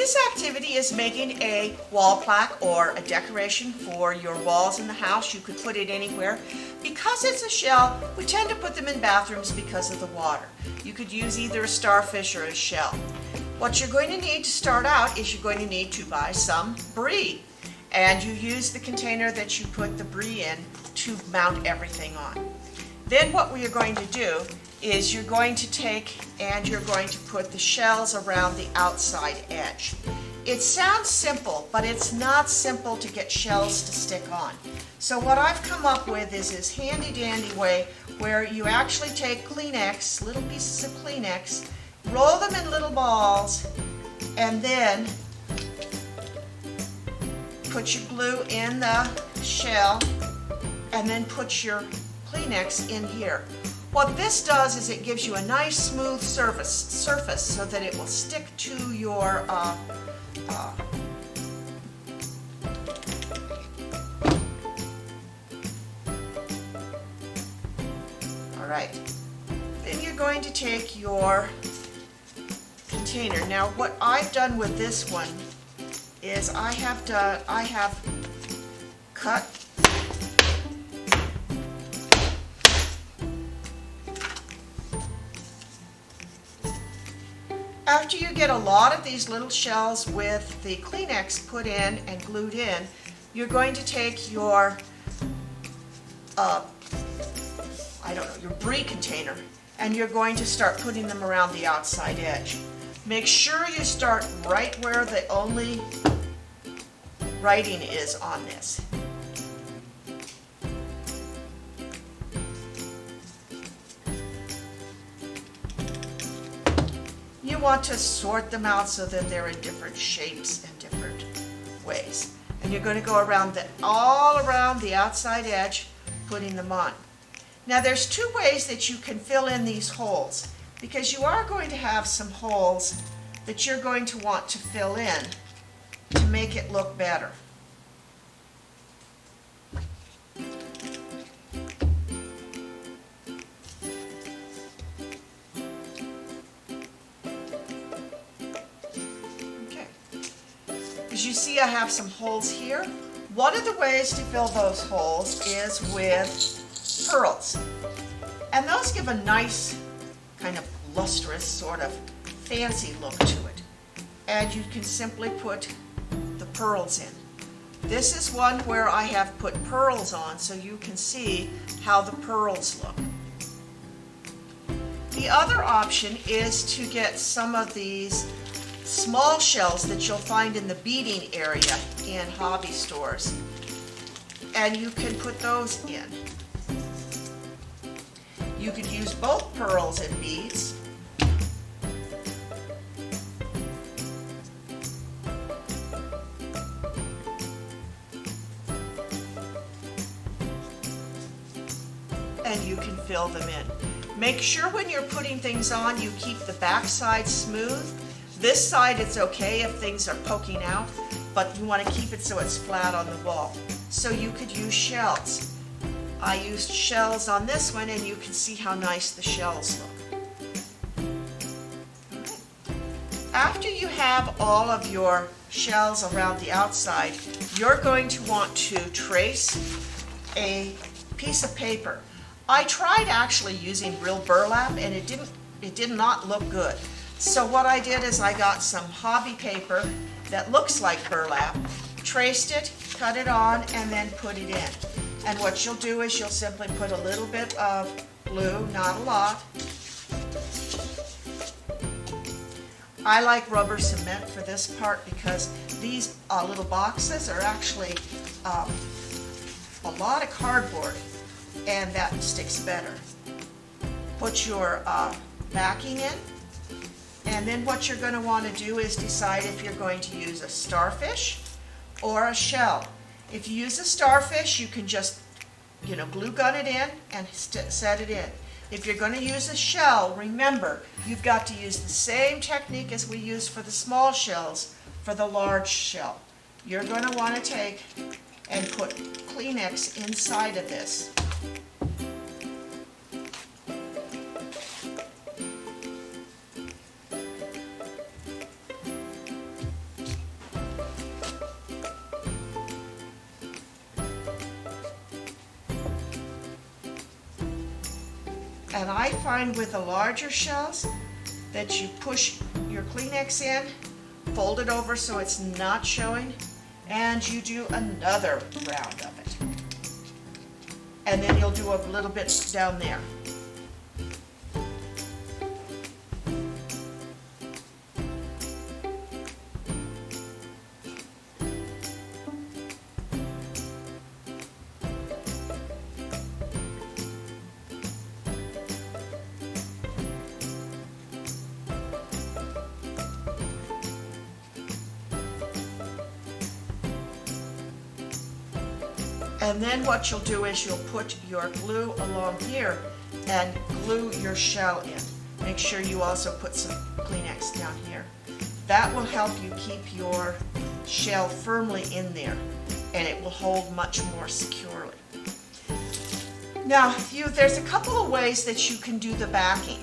This activity is making a wall plaque or a decoration for your walls in the house. You could put it anywhere. Because it's a shell, we tend to put them in bathrooms because of the water. You could use either a starfish or a shell. What you're going to need to start out is you're going to need to buy some brie. And you use the container that you put the brie in to mount everything on. Then what we are going to do is you're going to take and you're going to put the shells around the outside edge. It sounds simple, but it's not simple to get shells to stick on. So what I've come up with is this handy dandy way where you actually take Kleenex, little pieces of Kleenex, roll them in little balls, and then put your glue in the shell, and then put your Kleenex in here. What this does is it gives you a nice smooth surface so that it will stick to your all right. Then you're going to take your container. Now what I've done with this one is I have cut after you get a lot of these little shells with the Kleenex put in and glued in, you're going to take your your brie container, and you're going to start putting them around the outside edge. Make sure you start right where the only writing is on this. You want to sort them out so that they're in different shapes and different ways. And you're going to go around all around the outside edge, putting them on. Now there's two ways that you can fill in these holes, because you are going to have some holes that you're going to want to fill in to make it look better. Okay. As you see, I have some holes here. One of the ways to fill those holes is with pearls. And those give a nice kind of lustrous, sort of fancy look to it. And you can simply put the pearls in. This is one where I have put pearls on so you can see how the pearls look. The other option is to get some of these small shells that you'll find in the beading area in hobby stores. And you can put those in. You could use both pearls and beads. And you can fill them in. Make sure when you're putting things on, you keep the back side smooth. This side it's okay if things are poking out, but you want to keep it so it's flat on the wall. So you could use shells. I used shells on this one, and you can see how nice the shells look. Right. After you have all of your shells around the outside, you're going to want to trace a piece of paper. I tried actually using real burlap, and it did not look good. So what I did is I got some hobby paper that looks like burlap, traced it, cut it on, and then put it in. And what you'll do is you'll simply put a little bit of glue, not a lot. I like rubber cement for this part because these little boxes are actually a lot of cardboard, and that sticks better. Put your backing in, and then what you're going to want to do is decide if you're going to use a starfish or a shell. If you use a starfish, you can just, glue gun it in and set it in. If you're going to use a shell, remember, you've got to use the same technique as we used for the small shells for the large shell. You're going to want to take and put Kleenex inside of this. And I find with the larger shells that you push your Kleenex in, fold it over so it's not showing, and you do another round of it. And then you'll do a little bit down there. And then what you'll do is you'll put your glue along here and glue your shell in. Make sure you also put some Kleenex down here. That will help you keep your shell firmly in there, and it will hold much more securely. Now, there's a couple of ways that you can do the backing.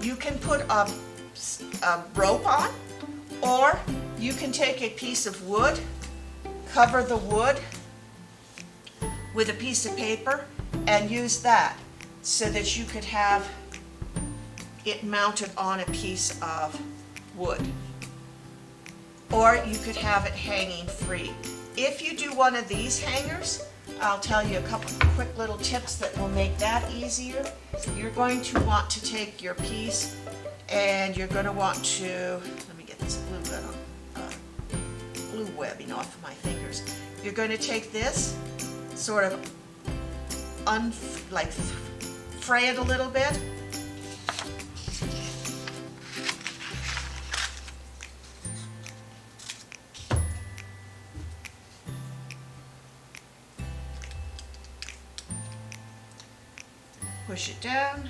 You can put a rope on, or you can take a piece of wood, cover the wood with a piece of paper, and use that so that you could have it mounted on a piece of wood. Or you could have it hanging free. If you do one of these hangers, I'll tell you a couple quick little tips that will make that easier. You're going to want to take your piece and you're going to want to, let me get this glue webbing off of my fingers. You're going to take this, sort of fray it a little bit. Push it down.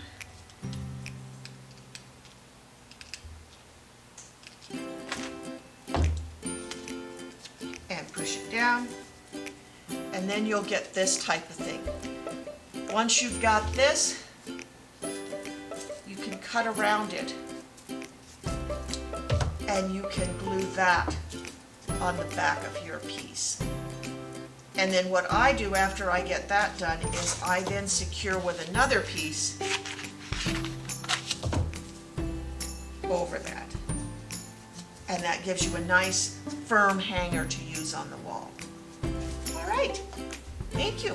And push it down. And then you'll get this type of thing. Once you've got this, you can cut around it and you can glue that on the back of your piece. And then what I do after I get that done is I then secure with another piece over that. And that gives you a nice firm hanger to use on the wall. All right, thank you.